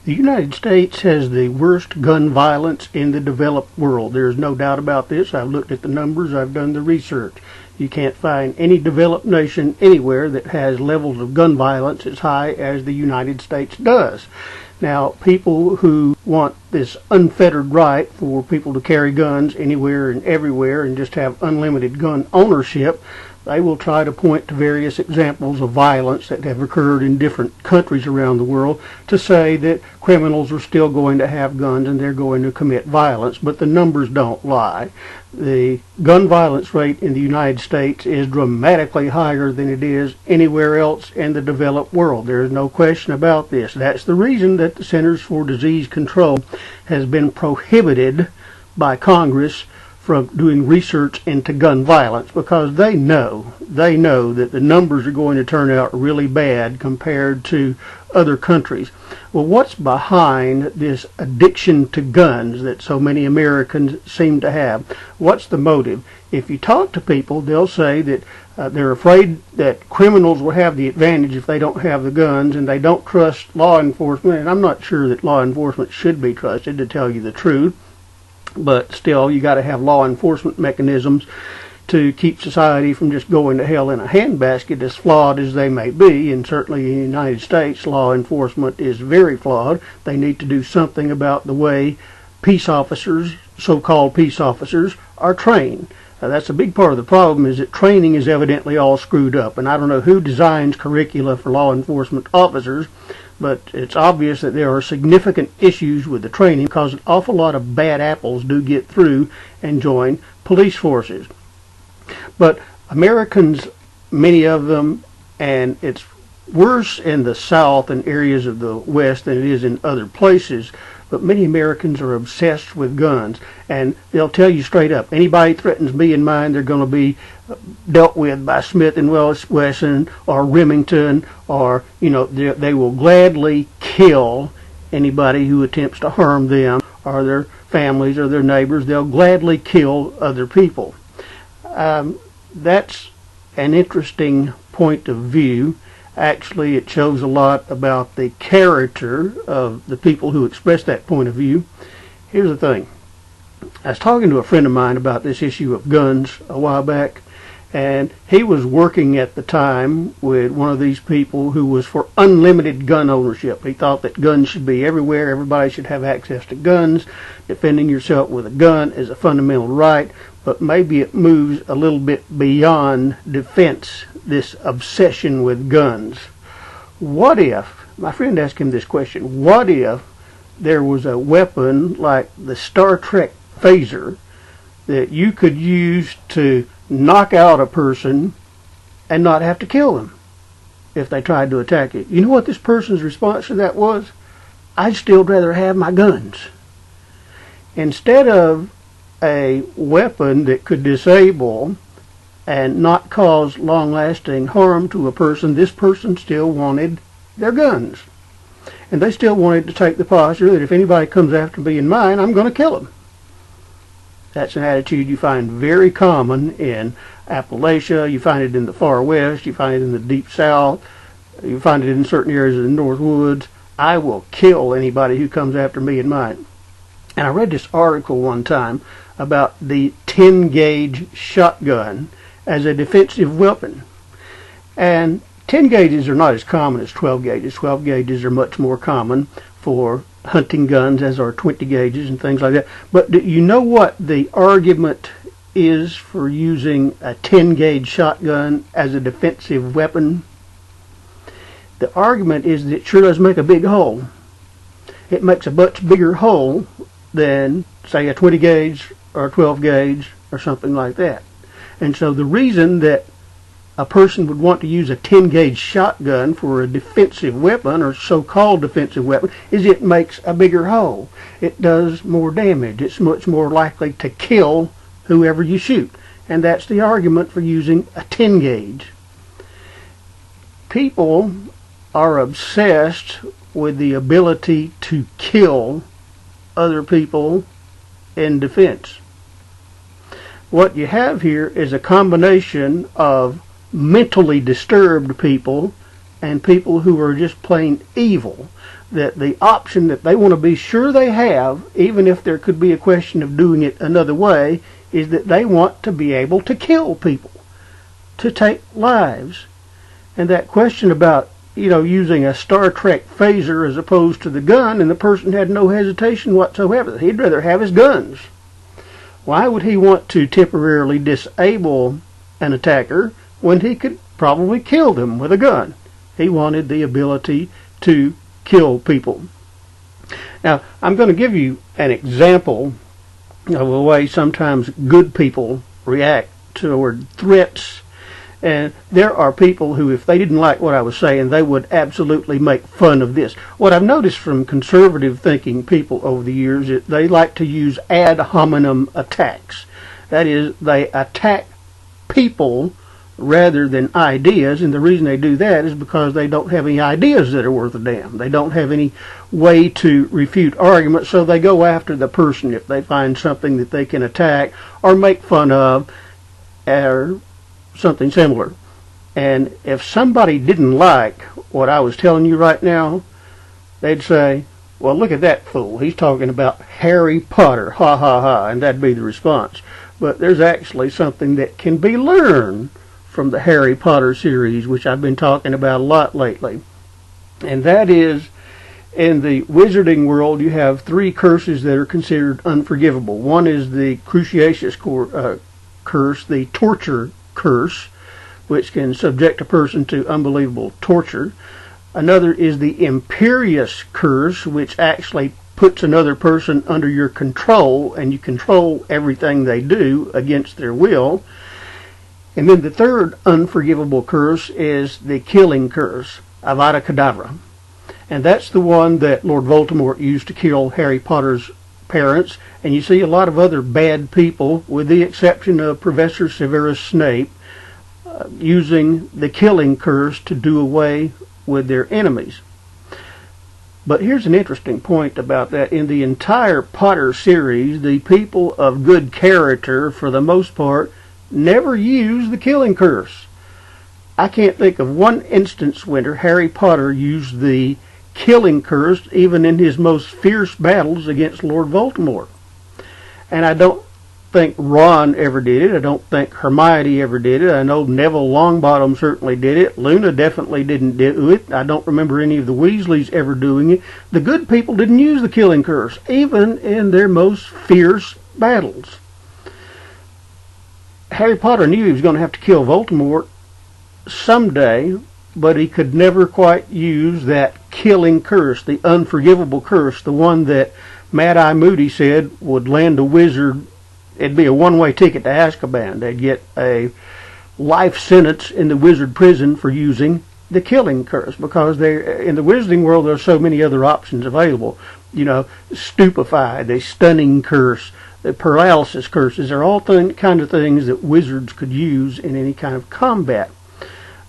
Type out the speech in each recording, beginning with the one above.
The United States has the worst gun violence in the developed world. There's no doubt about this. I've looked at the numbers. I've done the research. You can't find any developed nation anywhere that has levels of gun violence as high as the United States does. Now, people who want this unfettered right for people to carry guns anywhere and everywhere and just have unlimited gun ownership, they will try to point to various examples of violence that have occurred in different countries around the world to say that criminals are still going to have guns and they're going to commit violence, but the numbers don't lie. The gun violence rate in the United States is dramatically higher than it is anywhere else in the developed world. There is no question about this. That's the reason that the Centers for Disease Control has been prohibited by Congress from doing research into gun violence, because they know that the numbers are going to turn out really bad compared to other countries. Well, what's behind this addiction to guns that so many Americans seem to have? What's the motive? If you talk to people, they'll say that they're afraid that criminals will have the advantage if they don't have the guns, and they don't trust law enforcement. And I'm not sure that law enforcement should be trusted, to tell you the truth. But still, you got to have law enforcement mechanisms to keep society from just going to hell in a handbasket, as flawed as they may be. And certainly in the United States, law enforcement is very flawed. They need to do something about the way peace officers, so-called peace officers, are trained. That's a big part of the problem, is that training is evidently all screwed up. And I don't know who designs curricula for law enforcement officers, but it's obvious that there are significant issues with the training, because an awful lot of bad apples do get through and join police forces. But Americans, many of them, and it's worse in the South and areas of the West than it is in other places, but many Americans are obsessed with guns, and they'll tell you straight up, anybody threatens me and mine, they're going to be dealt with by Smith & Wesson or Remington, or, you know, they will gladly kill anybody who attempts to harm them or their families or their neighbors. They'll gladly kill other people. That's an interesting point of view. Actually, it shows a lot about the character of the people who express that point of view. Here's the thing. I was talking to a friend of mine about this issue of guns a while back, and he was working at the time with one of these people who was for unlimited gun ownership. He thought that guns should be everywhere. Everybody should have access to guns. Defending yourself with a gun is a fundamental right, but maybe it moves a little bit beyond defense, this obsession with guns. What if, my friend asked him this question, what if there was a weapon like the Star Trek phaser that you could use to knock out a person and not have to kill them if they tried to attack you? You know what this person's response to that was? I'd still rather have my guns. Instead of a weapon that could disable and not cause long-lasting harm to a person, this person still wanted their guns. And they still wanted to take the posture that if anybody comes after me and mine, I'm going to kill them. That's an attitude you find very common in Appalachia. You find it in the far west. You find it in the deep south. You find it in certain areas of the North Woods. I will kill anybody who comes after me and mine. And I read this article one time about the 10-gauge shotgun as a defensive weapon. And 10 gauges are not as common as 12 gauges. 12 gauges are much more common for hunting guns, as are 20 gauges and things like that. But do you know what the argument is for using a 10-gauge shotgun as a defensive weapon? The argument is that it sure does make a big hole. It makes a much bigger hole than, say, a 20 gauge or a 12 gauge or something like that. And so the reason that a person would want to use a 10-gauge shotgun for a defensive weapon, or so-called defensive weapon, is it makes a bigger hole. It does more damage. It's much more likely to kill whoever you shoot. And that's the argument for using a 10-gauge. People are obsessed with the ability to kill other people in defense. What you have here is a combination of mentally disturbed people and people who are just plain evil, that the option that they want to be sure they have, even if there could be a question of doing it another way, is that they want to be able to kill people, to take lives. And that question about, using a Star Trek phaser as opposed to the gun, and the person had no hesitation whatsoever. He'd rather have his guns. Why would he want to temporarily disable an attacker when he could probably kill them with a gun? He wanted the ability to kill people. Now, I'm going to give you an example of a way sometimes good people react toward threats. And there are people who, if they didn't like what I was saying, they would absolutely make fun of this. What I've noticed from conservative thinking people over the years is they like to use ad hominem attacks. That is, they attack people rather than ideas, and the reason they do that is because they don't have any ideas that are worth a damn. They don't have any way to refute arguments, so they go after the person if they find something that they can attack or make fun of or something similar. And if somebody didn't like what I was telling you right now, they'd say, well, look at that fool. He's talking about Harry Potter. Ha ha ha. And that'd be the response. But there's actually something that can be learned from the Harry Potter series, which I've been talking about a lot lately. And that is, in the wizarding world, you have 3 curses that are considered unforgivable. One is the Cruciatus curse, the torture curse, which can subject a person to unbelievable torture. Another is the Imperious curse, which actually puts another person under your control, and you control everything they do against their will. And then the third unforgivable curse is the Killing curse, Avada Kedavra. And that's the one that Lord Voldemort used to kill Harry Potter's parents. And you see a lot of other bad people, with the exception of Professor Severus Snape, using the Killing curse to do away with their enemies. But here's an interesting point about that. In the entire Potter series, the people of good character, for the most part, never use the Killing curse. I can't think of one instance when Harry Potter used the Killing curse, even in his most fierce battles against Lord Voldemort. And I don't think Ron ever did it. I don't think Hermione ever did it. I know Neville Longbottom certainly did it. Luna definitely didn't do it. I don't remember any of the Weasleys ever doing it. The good people didn't use the Killing curse, even in their most fierce battles. Harry Potter knew he was going to have to kill Voldemort someday, but he could never quite use that Killing curse, the unforgivable curse, the one that Mad-Eye Moody said would land a wizard. It'd be a one-way ticket to Azkaban. They'd get a life sentence in the wizard prison for using the Killing curse, because in the wizarding world there are so many other options available. Stupefy, the Stunning curse, the Paralysis curses are all kind of things that wizards could use in any kind of combat.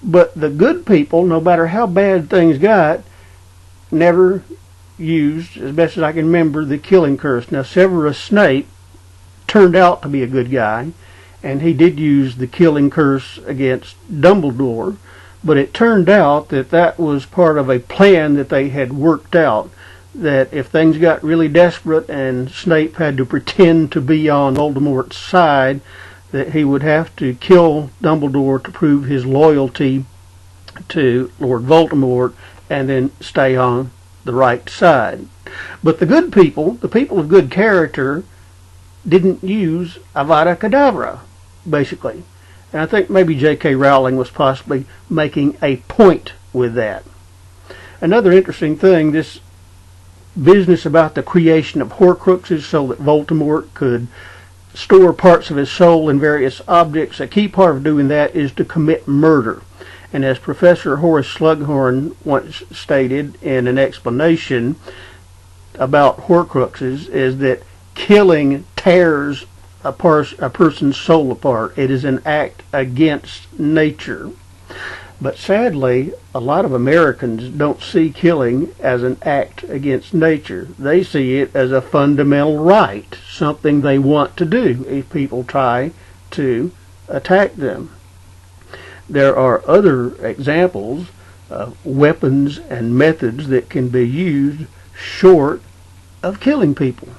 But the good people, no matter how bad things got, never used, as best as I can remember, the Killing curse. Now, Severus Snape turned out to be a good guy, and he did use the Killing curse against Dumbledore, but it turned out that that was part of a plan that they had worked out, that if things got really desperate and Snape had to pretend to be on Voldemort's side, that he would have to kill Dumbledore to prove his loyalty to Lord Voldemort and then stay on the right side. But the good people, the people of good character, didn't use Avada Kedavra, basically. And I think maybe J.K. Rowling was possibly making a point with that. Another interesting thing, this business about the creation of Horcruxes so that Voldemort could store parts of his soul in various objects, a key part of doing that is to commit murder. And as Professor Horace Slughorn once stated in an explanation about Horcruxes, is that killing tears a person's soul apart. It is an act against nature. But sadly, a lot of Americans don't see killing as an act against nature. They see it as a fundamental right, something they want to do if people try to attack them. There are other examples weapons and methods that can be used short of killing people.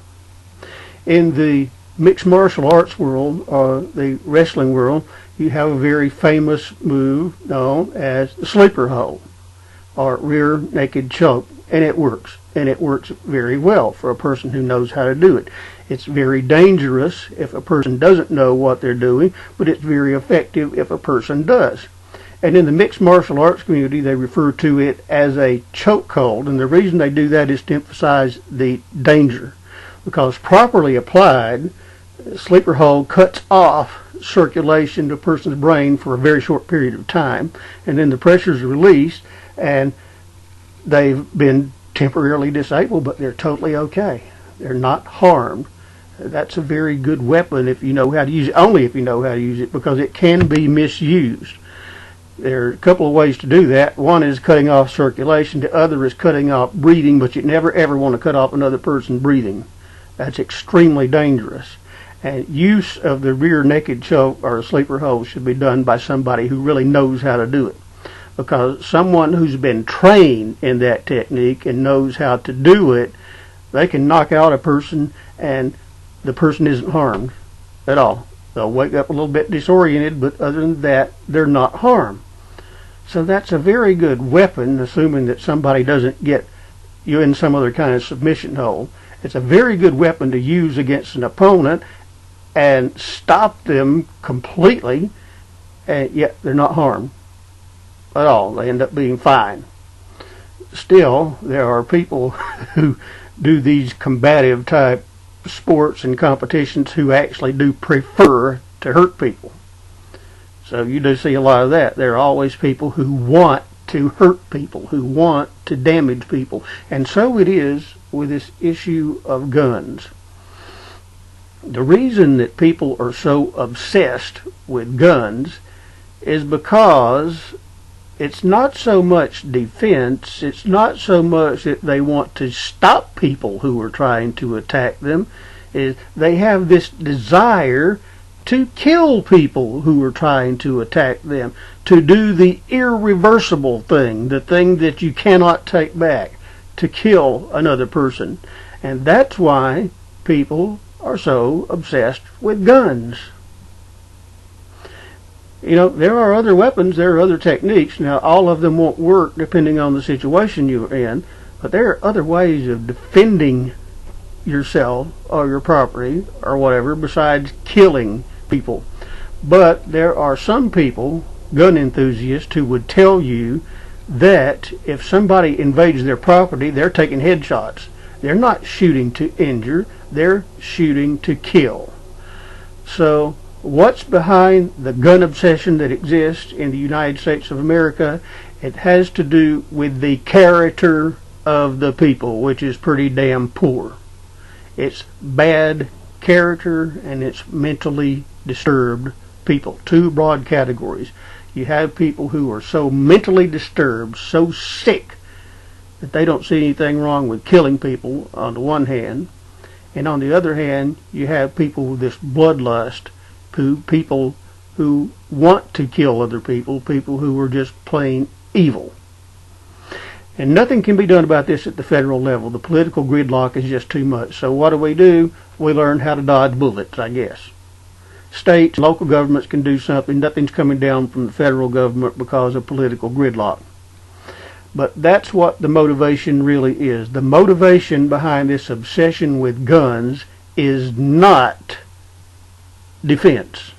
In the mixed martial arts world, or the wrestling world, you have a very famous move known as the sleeper hold, or rear naked choke, and it works. And it works very well for a person who knows how to do it. It's very dangerous if a person doesn't know what they're doing, but it's very effective if a person does. And in the mixed martial arts community, they refer to it as a choke hold, and the reason they do that is to emphasize the danger. Because properly applied, sleeper hold cuts off circulation to a person's brain for a very short period of time, and then the pressure is released, and they've been temporarily disabled, but they're totally okay. They're not harmed. That's a very good weapon if you know how to use it, only if you know how to use it, because it can be misused. There are a couple of ways to do that. One is cutting off circulation. The other is cutting off breathing, but you never ever want to cut off another person's breathing. That's extremely dangerous. And use of the rear naked choke or sleeper hold should be done by somebody who really knows how to do it. Because someone who's been trained in that technique and knows how to do it, they can knock out a person and the person isn't harmed at all. They'll wake up a little bit disoriented, but other than that, they're not harmed. So that's a very good weapon, assuming that somebody doesn't get you in some other kind of submission hold. It's a very good weapon to use against an opponent and stop them completely, and yet they're not harmed at all. They end up being fine. Still, there are people who do these combative type sports and competitions who actually do prefer to hurt people. So you do see a lot of that. There are always people who want to hurt people, who want to damage people. And so it is with this issue of guns. The reason that people are so obsessed with guns is because it's not so much defense, it's not so much that they want to stop people who are trying to attack them, is they have this desire to kill people who are trying to attack them, to do the irreversible thing, the thing that you cannot take back, to kill another person. And that's why people are so obsessed with guns. You know, there are other weapons, there are other techniques. Now, all of them won't work depending on the situation you're in, but there are other ways of defending yourself or your property or whatever besides killing people. But there are some people, gun enthusiasts, who would tell you that if somebody invades their property, they're taking headshots. They're not shooting to injure, they're shooting to kill. So what's behind the gun obsession that exists in the United States of America? It has to do with the character of the people, which is pretty damn poor. It's bad character and it's mentally disturbed people. Two broad categories. You have people who are so mentally disturbed, so sick, that they don't see anything wrong with killing people on the one hand, and on the other hand you have people with this bloodlust, people who want to kill other people, people who are just plain evil. And nothing can be done about this at the federal level. The political gridlock is just too much. So what do? We learn how to dodge bullets, I guess. States, local governments can do something. Nothing's coming down from the federal government because of political gridlock. But that's what the motivation really is. The motivation behind this obsession with guns is not defense.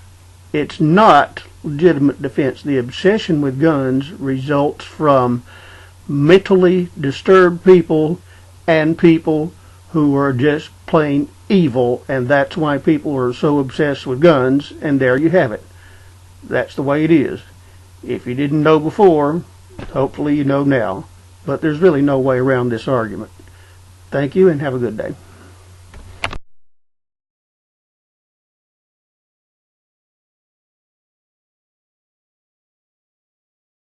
It's not legitimate defense. The obsession with guns results from mentally disturbed people and people who are just plain evil, and that's why people are so obsessed with guns, and there you have it. That's the way it is. If you didn't know before, hopefully you know now, but there's really no way around this argument. Thank you and have a good day.